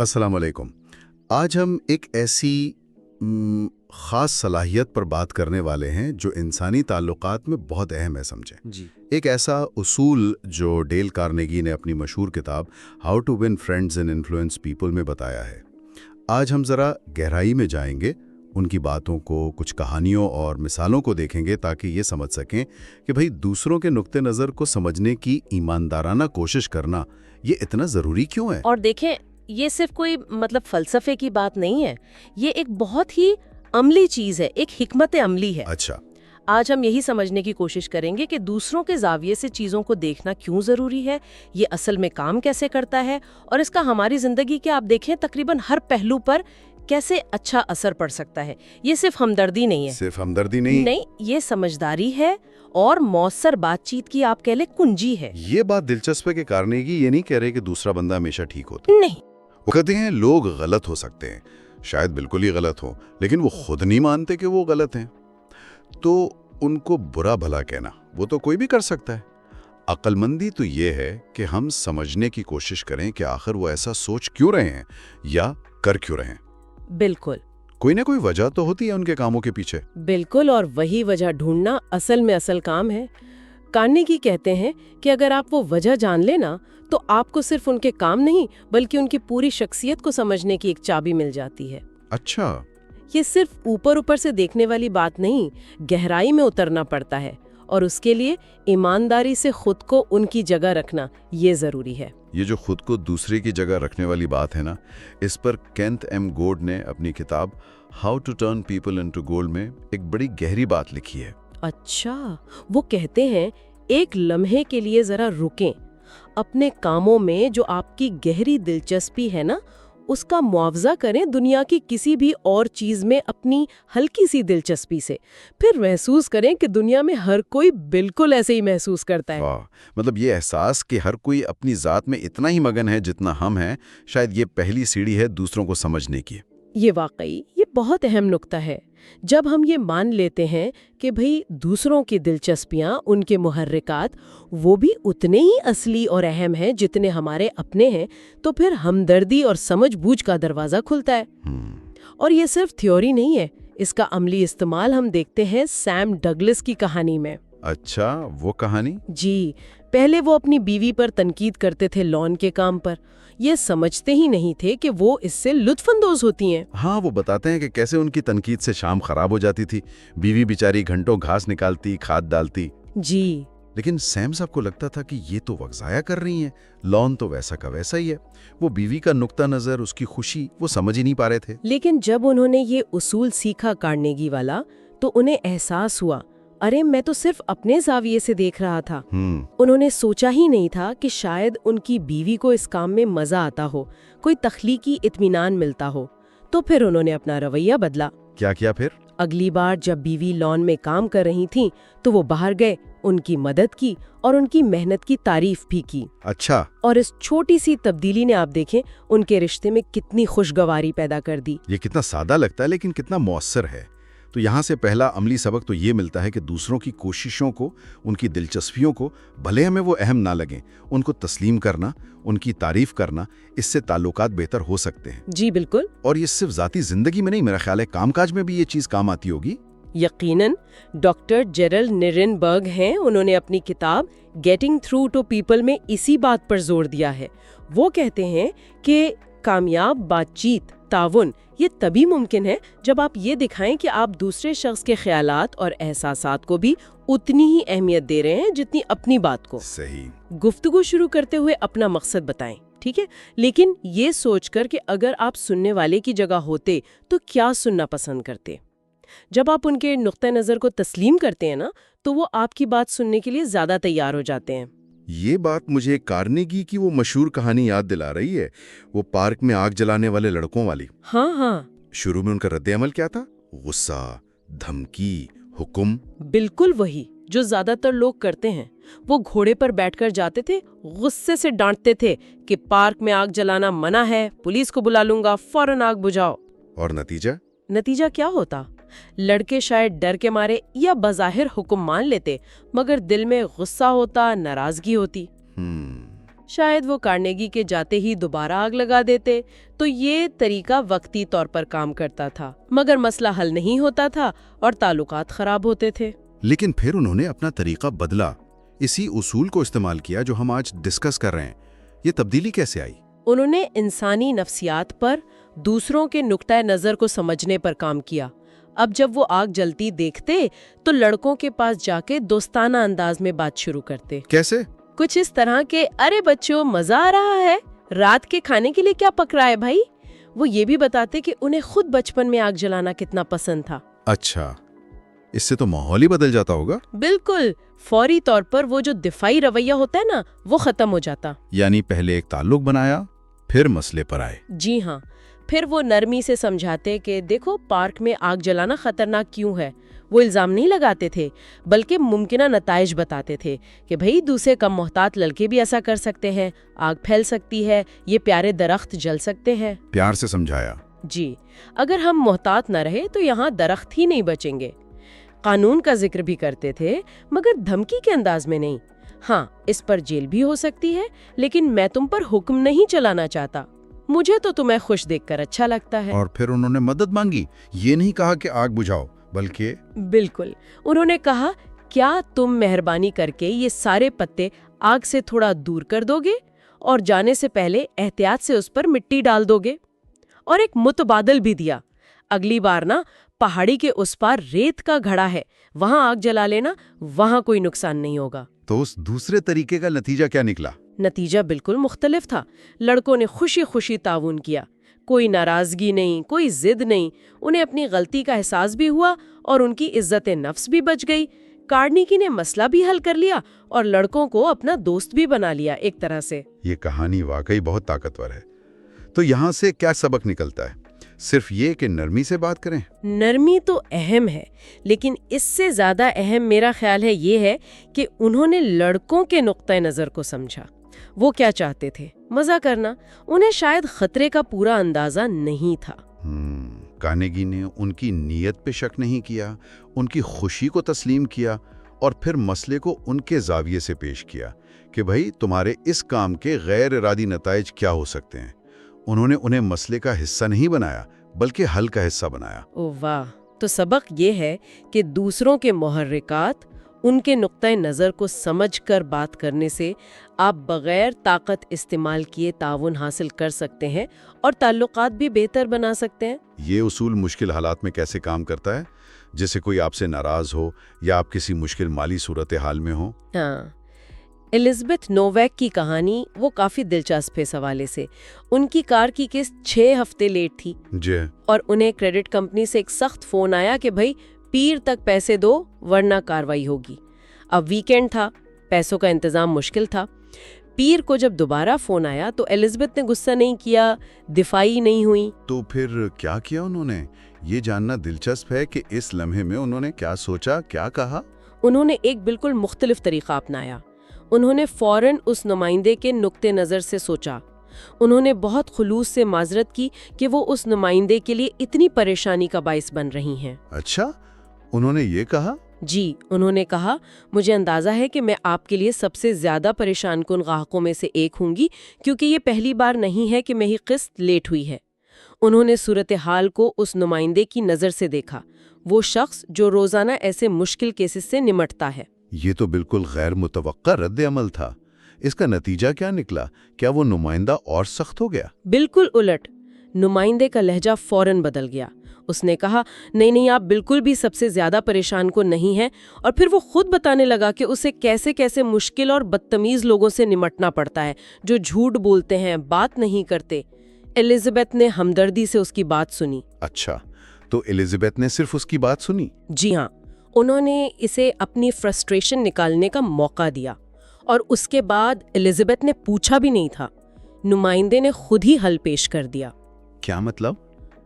السلام علیکم۔ آج ہم ایک ایسی خاص صلاحیت پر بات کرنے والے ہیں جو انسانی تعلقات میں بہت اہم ہے، سمجھیں۔ جی ایک ایسا اصول جو ڈیل کارنیگی نے اپنی مشہور کتاب how to win friends and influence people میں بتایا ہے۔ آج ہم ذرا گہرائی میں جائیں گے، ان کی باتوں کو، کچھ کہانیوں اور مثالوں کو دیکھیں گے تاکہ یہ سمجھ سکیں کہ بھئی دوسروں کے نقطہ نظر کو سمجھنے کی ایماندارانہ کوشش کرنا یہ اتنا ضروری کیوں ہے؟ اور دیکھیں، یہ صرف کوئی فلسفے کی بات نہیں ہے، یہ ایک بہت ہی عملی چیز ہے، ایک حکمت عملی ہے۔ اچھا، آج ہم یہی سمجھنے کی کوشش کریں گے کہ دوسروں کے زاویے سے چیزوں کو دیکھنا کیوں ضروری ہے، یہ اصل میں کام کیسے کرتا ہے، اور اس کا ہماری زندگی کے آپ دیکھیں تقریباً ہر پہلو پر کیسے اچھا اثر پڑ سکتا ہے۔ یہ صرف ہمدردی نہیں ہے، صرف ہمدردی نہیں، یہ سمجھداری ہے اور مؤثر بات چیت کی آپ کہہ لیں کنجی ہے۔ یہ بات دلچسپ ہے کہ کارنیگی یہ نہیں کہہ رہے کہ دوسرا بندہ ہمیشہ ٹھیک ہوتا ہے۔ نہیں، وہ کہتے ہیں لوگ غلط ہو سکتے ہیں، شاید بالکل ہی غلط ہوں، لیکن وہ خود نہیں مانتے کہ وہ غلط ہیں، تو ان کو برا بھلا کہنا وہ تو کوئی بھی کر سکتا ہے۔ عقل مندی تو یہ ہے کہ ہم سمجھنے کی کوشش کریں کہ آخر وہ ایسا سوچ کیوں رہے ہیں یا کر کیوں رہے ہیں۔ بالکل، کوئی نہ کوئی وجہ تو ہوتی ہے ان کے کاموں کے پیچھے۔ بالکل، اور وہی وجہ ڈھونڈنا اصل کام ہے۔ کارنیگی کہتے ہیں کہ اگر آپ وہ وجہ جان لیں نا تو آپ کو صرف ان کے کام نہیں بلکہ ان کی پوری شخصیت کو سمجھنے کی ایک چابی مل جاتی ہے۔ اچھا، یہ صرف اوپر سے دیکھنے والی بات نہیں، گہرائی میں اترنا پڑتا ہے، اور اس کے لیے ایمانداری سے خود کو ان کی جگہ رکھنا یہ ضروری ہے۔ یہ جو خود کو دوسرے کی جگہ رکھنے والی بات ہے نا، اس پر کینتھ ایم گورڈ نے اپنی کتاب how to turn people into gold میں ایک بڑی گہری بات لکھی ہے۔ اچھا، وہ کہتے ہیں ایک لمحے کے لیے ذرا رکیں، اپنے کاموں میں جو آپ کی گہری دلچسپی ہے نا اس کا معاوضہ کریں دنیا کی کسی بھی اور چیز میں اپنی ہلکی سی دلچسپی سے، پھر محسوس کریں کہ دنیا میں ہر کوئی بالکل ایسے ہی محسوس کرتا ہے۔ مطلب یہ احساس کہ ہر کوئی اپنی ذات میں اتنا ہی مگن ہے جتنا ہم ہیں، شاید یہ پہلی سیڑھی ہے دوسروں کو سمجھنے کی۔ یہ واقعی یہ بہت اہم نقطہ ہے۔ جب ہم یہ مان لیتے ہیں کہ بھئی دوسروں کی دلچسپیاں، ان کے محرکات وہ بھی اتنے ہی اصلی اور اہم ہیں جتنے ہمارے اپنے ہیں، تو پھر ہمدردی اور سمجھ بوجھ کا دروازہ کھلتا ہے۔ اور یہ صرف تھیوری نہیں ہے، اس کا عملی استعمال ہم دیکھتے ہیں سیم ڈگلس کی کہانی میں۔ اچھا، وہ کہانی؟ جی، پہلے وہ اپنی بیوی پر تنقید کرتے تھے لان کے کام پر، یہ سمجھتے ہی نہیں تھے کہ وہ اس سے لطف اندوز ہوتی ہیں۔ ہاں، وہ بتاتے ہیں کہ کیسے ان کی تنقید سے شام خراب ہو جاتی تھی، بیوی بیچاری گھنٹوں گھاس نکالتی، کھاد ڈالتی۔ جی، لیکن سیم صاحب کو لگتا تھا کہ یہ تو وقت ضائع کر رہی ہیں، لان تو ویسا کا ویسا ہی ہے۔ وہ بیوی کا نقطہ نظر، اس کی خوشی وہ سمجھ ہی نہیں پا رہے تھے۔ لیکن جب انہوں نے یہ اصول سیکھا کارنیگی والا، تو انہیں احساس ہوا، ارے میں تو صرف اپنے زاویے سے دیکھ رہا تھا۔ انہوں نے سوچا ہی نہیں تھا کہ شاید ان کی بیوی کو اس کام میں مزہ آتا ہو، کوئی تخلیقی اطمینان ملتا ہو۔ تو پھر انہوں نے اپنا رویہ بدلا۔ کیا کیا پھر؟ اگلی بار جب بیوی لان میں کام کر رہی تھیں تو وہ باہر گئے، ان کی مدد کی اور ان کی محنت کی تعریف بھی کی۔ اچھا، اور اس چھوٹی سی تبدیلی نے آپ دیکھیں ان کے رشتے میں کتنی خوشگواری پیدا کر دی۔ یہ کتنا سادہ لگتا ہے لیکن کتنا مؤثر ہے۔ تو یہاں سے پہلا عملی سبق تو یہ ملتا ہے کہ دوسروں کی کوششوں کو، ان کی دلچسپیوں کو، بھلے ہمیں وہ اہم نہ لگیں، ان کو تسلیم کرنا، ان کی تعریف کرنا، اس سے تعلقات بہتر ہو سکتے ہیں۔ جی بالکل، اور یہ صرف ذاتی زندگی میں نہیں، میرا خیال ہے کام کاج میں بھی یہ چیز کام آتی ہوگی۔ یقیناً۔ ڈاکٹر جیرل نیرنبرگ ہیں، انہوں نے اپنی کتاب گیٹنگ تھرو ٹو پیپل میں اسی بات پر زور دیا ہے۔ وہ کہتے ہیں کہ کامیاب بات چیت، تعاون یہ تبھی ممکن ہے جب آپ یہ دکھائیں کہ آپ دوسرے شخص کے خیالات اور احساسات کو بھی اتنی ہی اہمیت دے رہے ہیں جتنی اپنی بات کو۔ صحیح۔ گفتگو شروع کرتے ہوئے اپنا مقصد بتائیں، ٹھیک ہے، لیکن یہ سوچ کر کہ اگر آپ سننے والے کی جگہ ہوتے تو کیا سننا پسند کرتے۔ جب آپ ان کے نقطہ نظر کو تسلیم کرتے ہیں نا تو وہ آپ کی بات سننے کے لیے زیادہ تیار ہو جاتے ہیں۔ یہ بات مجھے کارنیگی کی وہ مشہور کہانی یاد دلا رہی ہے، وہ پارک میں آگ جلانے والے لڑکوں والی۔ ہاں، شروع میں ان کا رد عمل کیا تھا؟ غصہ، دھمکی، حکم۔ بالکل وہی جو زیادہ تر لوگ کرتے ہیں۔ وہ گھوڑے پر بیٹھ کر جاتے تھے، غصے سے ڈانٹتے تھے کہ پارک میں آگ جلانا منع ہے، پولیس کو بلا لوں گا، فوراً آگ بجھاؤ۔ اور نتیجہ کیا ہوتا؟ لڑکے شاید ڈر کے مارے یا بظاہر حکم مان لیتے، مگر دل میں غصہ ہوتا، ناراضگی ہوتی۔ شاید وہ کارنیگی کے جاتے ہی دوبارہ آگ لگا دیتے، تو یہ طریقہ وقتی طور پر کام کرتا تھا، مگر مسئلہ حل نہیں ہوتا تھا اور تعلقات خراب ہوتے تھے۔ لیکن پھر انہوں نے اپنا طریقہ بدلا، اسی اصول کو استعمال کیا جو ہم آج ڈسکس کر رہے ہیں۔ یہ تبدیلی کیسے آئی؟ انہوں نے انسانی نفسیات پر، دوسروں کے نقطۂ نظر کو سمجھنے پر کام کیا۔ اب جب وہ آگ جلتی دیکھتے تو لڑکوں کے پاس جا کے دوستانہ انداز میں بات شروع کرتے۔ کیسے؟ کچھ اس طرح کے، ارے بچوں مزہ آ رہا ہے، رات کے کھانے کے لیے کیا پک رہا ہے بھائی؟ وہ یہ بھی بتاتے کہ انہیں خود بچپن میں آگ جلانا کتنا پسند تھا۔ اچھا، اس سے تو ماحول ہی بدل جاتا ہوگا۔ بالکل، فوری طور پر وہ جو دفاعی رویہ ہوتا ہے نا، وہ ختم ہو جاتا۔ یعنی پہلے ایک تعلق بنایا، پھر مسئلے پر آئے۔ جی ہاں، پھر وہ نرمی سے سمجھاتے کہ دیکھو پارک میں آگ جلانا خطرناک کیوں ہے۔ وہ الزام نہیں لگاتے تھے، بلکہ ممکنہ نتائج بتاتے تھے کہ بھئی دوسرے کم محتاط لڑکے بھی ایسا کر سکتے ہیں، آگ پھیل سکتی ہے، یہ پیارے درخت جل سکتے ہیں۔ پیار سے سمجھایا۔ جی، اگر ہم محتاط نہ رہے تو یہاں درخت ہی نہیں بچیں گے۔ قانون کا ذکر بھی کرتے تھے، مگر دھمکی کے انداز میں نہیں۔ ہاں، اس پر جیل بھی ہو سکتی ہے، لیکن میں تم پر حکم نہیں چلانا چاہتا، مجھے تو تمہیں خوش دیکھ کر اچھا لگتا ہے۔ اور پھر انہوں نے مدد مانگی، یہ نہیں کہا کہ آگ بجھاؤ، بلکہ بالکل، انہوں نے کہا کیا تم مہربانی کر کے یہ سارے پتے آگ سے تھوڑا دور کر دو گے اور جانے سے پہلے احتیاط سے اس پر مٹی ڈال دو گے؟ اور ایک متبادل بھی دیا، اگلی بار نا پہاڑی کے اس پار ریت کا گھڑا ہے، وہاں آگ جلا لینا، وہاں کوئی نقصان نہیں ہوگا۔ تو اس دوسرے طریقے کا نتیجہ کیا نکلا؟ نتیجہ بالکل مختلف تھا۔ لڑکوں نے خوشی خوشی تعاون کیا، کوئی ناراضگی نہیں، کوئی ضد نہیں، انہیں اپنی غلطی کا احساس بھی ہوا اور ان کی عزت نفس بھی بچ گئی۔ کارنیگی نے مسئلہ بھی حل کر لیا اور لڑکوں کو اپنا دوست بھی بنا لیا ایک طرح سے۔ یہ کہانی واقعی بہت طاقتور ہے۔ تو یہاں سے کیا سبق نکلتا ہے؟ صرف یہ کہ نرمی سے بات کریں؟ نرمی تو اہم ہے، لیکن اس سے زیادہ اہم میرا خیال ہے یہ ہے کہ انہوں نے لڑکوں کے نقطۂ نظر کو سمجھا۔ وہ کیا چاہتے تھے؟ مزہ کرنا۔ انہیں شاید خطرے کا پورا اندازہ نہیں تھا۔ کارنیگی نے ان کی نیت پہ شک نہیں کیا، ان کی خوشی کو تسلیم کیا اور پھر مسئلے کو ان کے زاویے سے پیش کیا کہ بھئی تمہارے اس کام کے غیر ارادی نتائج کیا ہو سکتے ہیں۔ انہوں نے انہیں مسئلے کا حصہ نہیں بنایا، بلکہ حل کا حصہ بنایا۔ او واہ! تو سبق یہ ہے کہ دوسروں کے محرکات، ان کے نقطۂ نظر کو سمجھ کر بات کرنے سے آپ بغیر طاقت استعمال کیے تعاون حاصل کر سکتے ہیں اور تعلقات بھی بہتر بنا سکتے ہیں۔ یہ اصول مشکل حالات میں کیسے کام کرتا ہے؟ جیسے کوئی آپ سے ناراض ہو یا آپ کسی مشکل مالی صورتحال میں ہو۔ ہاں، الزبتھ نوویک کی کہانی وہ کافی دلچسپ ہے اس حوالے سے۔ ان کی کار کی قسط 6 ہفتے لیٹ تھی جی۔ اور انہیں کریڈٹ کمپنی سے ایک سخت فون آیا کہ بھئی پیر تک پیسے دو ورنہ کاروائی ہوگی۔ اب ویکینڈ تھا، پیسوں کا انتظام مشکل تھا۔ پیر کو جب دوبارہ فون آیا تو الزبتھ نے غصہ نہیں کیا، دفاعی نہیں ہوئی۔ تو پھر کیا کیا انہوں نے؟ یہ جاننا دلچسپ ہے کہ اس لمحے میں انہوں نے کیا سوچا، کیا کہا؟ انہوں نے ایک بالکل مختلف طریقہ اپنایا۔ انہوں نے فوراً اس نمائندے کے نقطۂ نظر سے سوچا۔ انہوں نے بہت خلوص سے معذرت کی کہ وہ اس نمائندے کے لیے اتنی پریشانی کا باعث بن رہی ہیں۔ اچھا، انہوں نے یہ کہا؟ جی، انہوں نے کہا مجھے اندازہ ہے کہ میں آپ کے لیے سب سے زیادہ پریشان کن گاہکوں میں سے ایک ہوں گی، کیونکہ یہ پہلی بار نہیں ہے کہ میری قسط لیٹ ہوئی ہے۔ انہوں نے صورتحال کو اس نمائندے کی نظر سے دیکھا، وہ شخص جو روزانہ ایسے مشکل کیسز سے نمٹتا ہے۔ یہ تو بالکل غیر متوقع رد عمل تھا۔ اس کا نتیجہ کیا نکلا؟ کیا وہ نمائندہ اور سخت ہو گیا؟ بالکل الٹ، نمائندے کا لہجہ فوراً بدل گیا۔ اس نے کہا نہیں آپ بالکل بھی سب سے زیادہ پریشان کو نہیں ہیں، اور پھر وہ خود بتانے لگا کہ اسے کیسے کیسے مشکل اور بدتمیز لوگوں سے نمٹنا پڑتا ہے جو جھوٹ بولتے ہیں، بات نہیں کرتے۔ الزبتھ نے ہمدردی سے اس کی بات سنی۔ اچھا، تو الزبتھ نے صرف اس کی بات سنی؟ جی ہاں، انہوں نے اسے اپنی فرسٹریشن نکالنے کا موقع دیا، اور اس کے بعد الزبتھ نے پوچھا بھی نہیں تھا، نمائندے نے خود ہی حل پیش کر دیا۔ کیا مطلب؟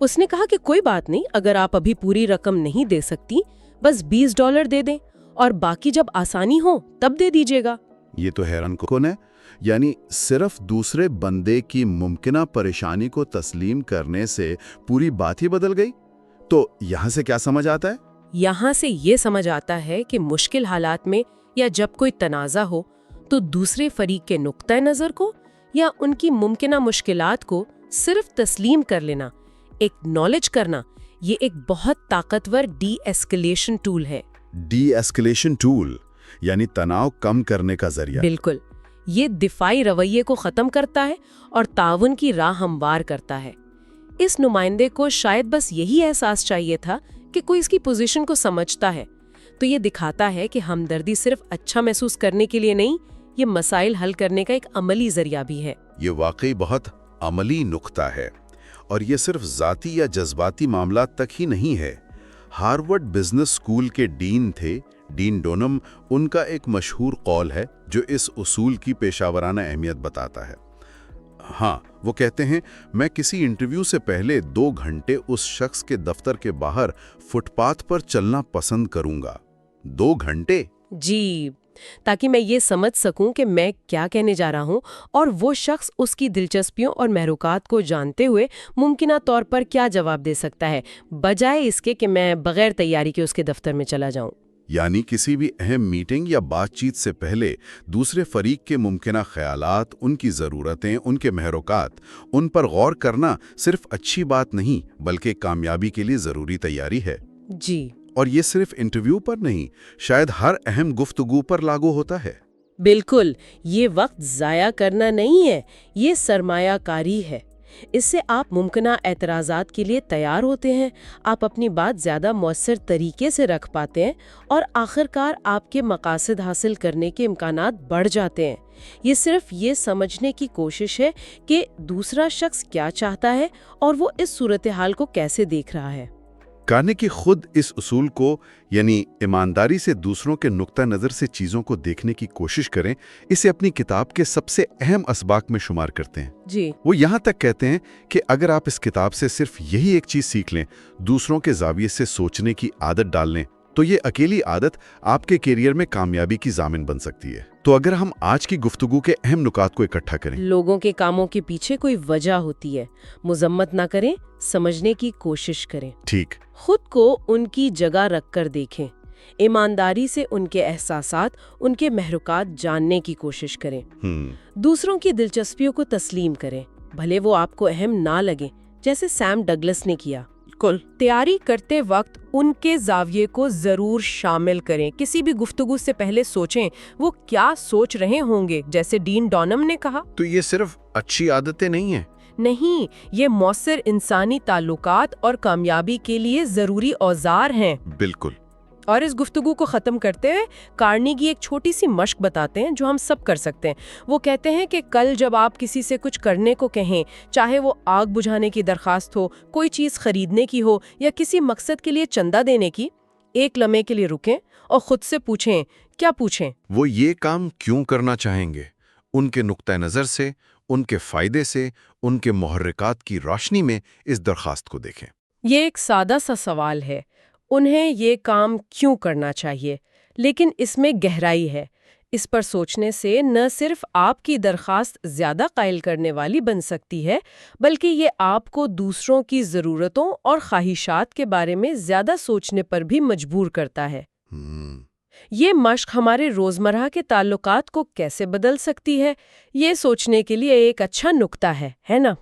اس نے کہا کہ کوئی بات نہیں، اگر آپ ابھی پوری رقم نہیں دے سکتی، بس $20 دے دیں اور باقی جب آسانی ہو تب دے دیجیے گا۔ یہ تو حیران کن ہے، یعنی صرف دوسرے بندے کی ممکنہ پریشانی کو تسلیم کرنے سے پوری بات ہی بدل گئی۔ تو یہاں سے کیا سمجھ آتا ہے؟ یہاں سے یہ سمجھ آتا ہے کہ مشکل حالات میں یا جب کوئی تنازع ہو تو دوسرے فریق کے نقطۂ نظر کو یا ان کی ممکنہ مشکلات کو صرف تسلیم کر لینا، ایکنالج کرنا، یہ ایک بہت طاقتور ڈی ایسکلیشن ٹول ہے۔ ڈی ایسکلیشن ٹول یعنی تناؤ کم کرنے کا ذریعہ۔ بالکل، یہ دفاعی رویے کو ختم کرتا ہے اور تعاون کی راہ ہموار کرتا ہے۔ اس نمائندے کو شاید بس یہی احساس چاہیے تھا کہ کوئی اس کی پوزیشن کو سمجھتا ہے، تو یہ دکھاتا ہے کہ ہمدردی صرف اچھا محسوس کرنے کے لیے نہیں، یہ مسائل حل کرنے کا ایک عملی ذریعہ بھی ہے۔ یہ واقعی بہت عملی نقطہ ہے، اور یہ صرف ذاتی یا جذباتی معاملات تک ہی نہیں ہے۔ ہارورڈ بزنس اسکول کے ڈین تھے ڈین ڈونم، ان کا ایک مشہور قول ہے جو اس اصول کی پیشہ ورانہ اہمیت بتاتا ہے۔ ہاں، وہ کہتے ہیں، میں کسی انٹرویو سے پہلے 2 گھنٹے اس شخص کے دفتر کے باہر فٹ پاتھ پر چلنا پسند کروں گا۔ 2 گھنٹے؟ جی، تاکہ میں یہ سمجھ سکوں کہ میں کیا کہنے جا رہا ہوں اور وہ شخص اس کی دلچسپیوں اور محروکات کو جانتے ہوئے ممکنہ طور پر کیا جواب دے سکتا ہے، بجائے اس کے کہ میں بغیر تیاری کے اس کے دفتر میں چلا جاؤں۔ یعنی کسی بھی اہم میٹنگ یا بات چیت سے پہلے دوسرے فریق کے ممکنہ خیالات، ان کی ضرورتیں، ان کے محروکات، ان پر غور کرنا صرف اچھی بات نہیں بلکہ کامیابی کے لیے ضروری تیاری ہے۔ جی، اور یہ صرف انٹرویو پر نہیں، شاید ہر اہم گفتگو پر لاگو ہوتا ہے۔ بالکل، یہ وقت ضائع کرنا نہیں ہے، یہ سرمایہ کاری ہے۔ اس سے آپ ممکنہ اعتراضات کے لیے تیار ہوتے ہیں، آپ اپنی بات زیادہ مؤثر طریقے سے رکھ پاتے ہیں، اور آخرکار آپ کے مقاصد حاصل کرنے کے امکانات بڑھ جاتے ہیں۔ یہ صرف یہ سمجھنے کی کوشش ہے کہ دوسرا شخص کیا چاہتا ہے اور وہ اس صورتحال کو کیسے دیکھ رہا ہے۔ کارنیگی خود اس اصول کو، یعنی ایمانداری سے دوسروں کے نقطہ نظر سے چیزوں کو دیکھنے کی کوشش کریں، اسے اپنی کتاب کے سب سے اہم اسباق میں شمار کرتے ہیں۔ جی، وہ یہاں تک کہتے ہیں کہ اگر آپ اس کتاب سے صرف یہی ایک چیز سیکھ لیں، دوسروں کے زاویے سے سوچنے کی عادت ڈال لیں، تو یہ اکیلی عادت آپ کے کیریئر میں کامیابی کی ضامن بن سکتی ہے۔ تو اگر ہم آج کی گفتگو کے اہم نکات کو اکٹھا کریں، لوگوں کے کاموں کے پیچھے کوئی وجہ ہوتی ہے، مذمت نہ کریں، سمجھنے کی کوشش کریں، ٹھیک، خود کو ان کی جگہ رکھ کر دیکھیں، ایمانداری سے ان کے احساسات، ان کے محروکات جاننے کی کوشش کریں، دوسروں کی دلچسپیوں کو تسلیم کریں، بھلے وہ آپ کو اہم نہ لگیں، جیسے سیم ڈگلس نے کیا۔ تیاری کرتے وقت ان کے زاویے کو ضرور شامل کریں۔ کسی بھی گفتگو سے پہلے سوچیں وہ کیا سوچ رہے ہوں گے، جیسے ڈین ڈونم نے کہا۔ تو یہ صرف اچھی عادتیں نہیں ہیں؟ نہیں، یہ مؤثر انسانی تعلقات اور کامیابی کے لیے ضروری اوزار ہیں۔ بالکل۔ اور اس گفتگو کو ختم کرتے ہوئے کارنیگی ایک چھوٹی سی مشق بتاتے ہیں جو ہم سب کر سکتے ہیں۔ وہ کہتے ہیں کہ کل جب آپ کسی سے کچھ کرنے کو کہیں، چاہے وہ آگ بجھانے کی درخواست ہو، کوئی چیز خریدنے کی ہو یا کسی مقصد کے لیے چندہ دینے کی، ایک لمحے کے لیے رکیں اور خود سے پوچھیں، کیا پوچھیں؟ وہ یہ کام کیوں کرنا چاہیں گے؟ ان کے نقطہ نظر سے، ان کے فائدے سے، ان کے محرکات کی روشنی میں اس درخواست کو دیکھیں۔ یہ ایک سادہ سا سوال ہے، انہیں یہ کام کیوں کرنا چاہیے، لیکن اس میں گہرائی ہے۔ اس پر سوچنے سے نہ صرف آپ کی درخواست زیادہ قائل کرنے والی بن سکتی ہے، بلکہ یہ آپ کو دوسروں کی ضرورتوں اور خواہشات کے بارے میں زیادہ سوچنے پر بھی مجبور کرتا ہے۔ یہ مشق ہمارے روزمرہ کے تعلقات کو کیسے بدل سکتی ہے، یہ سوچنے کے لیے ایک اچھا نکتہ ہے نا؟